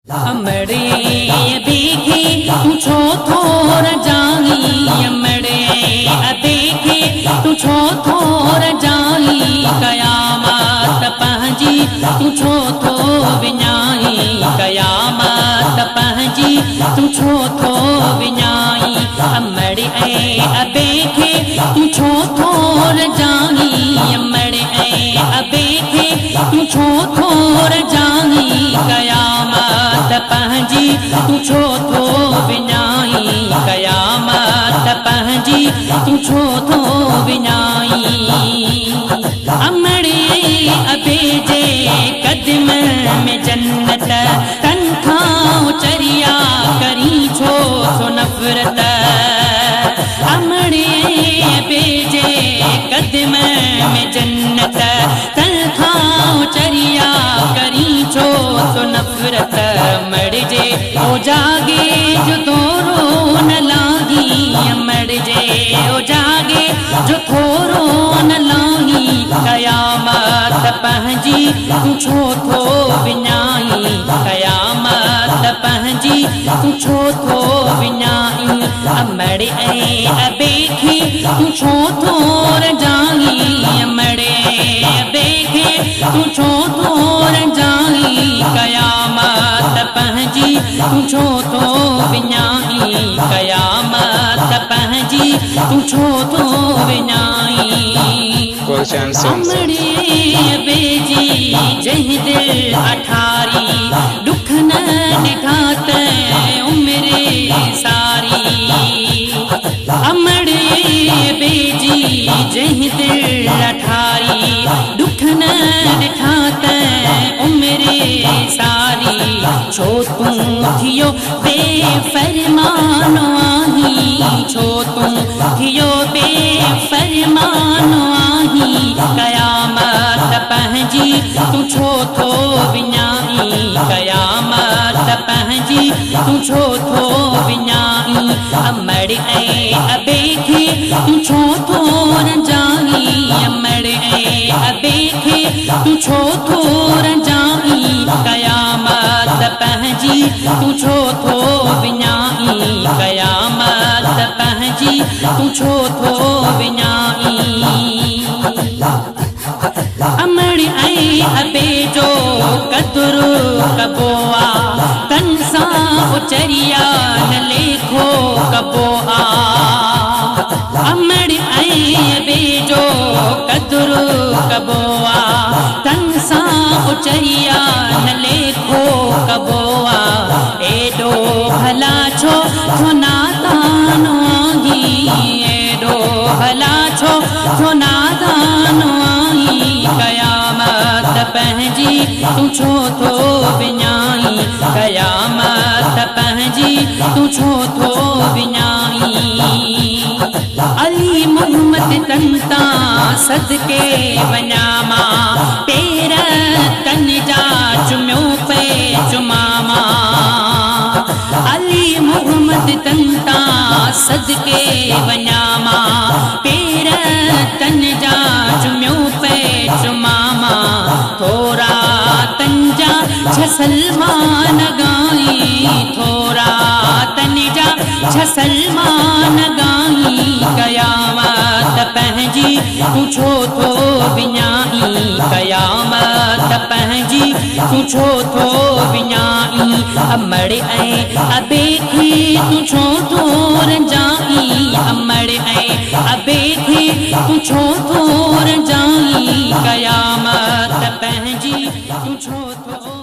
अमड़े बेखे तू छो थोर जाई अमड़े बेखे तू छो थोर जाई कयामत पंहिंजी तू छो थो विञाई कयामत पंहिंजी तू छो थो विञाई अमड़े बेखे तू छो थोर जाई अमड़े बेखे तू छो थोर जाई कयामत पंहिंजी तू छो थो विञाई कयामत पंहिंजी तू छो थो विञाई अमड़े अबे जे कदम में जन्नत तन खां चरिया करी छो थो नफ़रत अमड़े अबे जे कदम में जन्नत तन खां चरिया करी छो थो नफ़रत मड़ जे ओ जागे जो थोरो न लागी मड़ जे ओ जागे जो थोरो न लागी कयामत पंहिंजी तू छो थो विञाई कयामत पंहिंजी तू छो थो विञाई अमड़े बेखे तू छो थोर जाई अमड़े बेखे तू छो थोर जाई कयामत पंहिंजी तू छो थो विञाई कयामत पंहिंजी तू छो थो विञाई अमड़े बेजी जंहिं दिल अठारी दुख न ॾिठा त उमिरे सारी अमड़े बेजी जंहिं दिल अठारी दुख न ॾिठा त उमिरे सारी छो तूं थियो बेफ़रमानो आहीं छो तूं थियो बेफ़रमानो आहीं कयामत पंहिंजी तू छो थो विञाई कयामत पंहिंजी तू छो थो विञाई अमड़े बेखे तू छो थोर जाई अमड़े बेखे तू छो थोर जाई कयामत पंहिंजी तू छो थो विञाई कयामत पंहिंजी तू छो थो विञाई अमड़े अबे जो कदुरु कबो आ तन सां उचरिया न लेखो कबो आ अमड़े अबे जो कदुरु कबो आ तन सां उचरिया न लेखो कबो आ एडो भला छो थो नादानो आही एडो भला छो थो नादानो आही कयामत पंहिंजी तू छो थो विञाई कयामत पंहिंजी तू छो थो विञाई अली मोहम्मद तंता सदके वञा मां पेर तन जा चुमियो पे चुमामा अली मोहम्मद तंता सदके वञा मां पेर तन जा चुमियो पे चुमामा थोरा तंजा छ सलमान गाई थोरा तंजा छ सलमान गाई कयामत पंहिंजी तू छो थो विञाई कयामत पंहिंजी तू छो थो विञाई अमड़े बेखे तू छो थोर जाई अमड़े बेखे तू छो थोर जाई कयामत पंहिंजी तू छो थो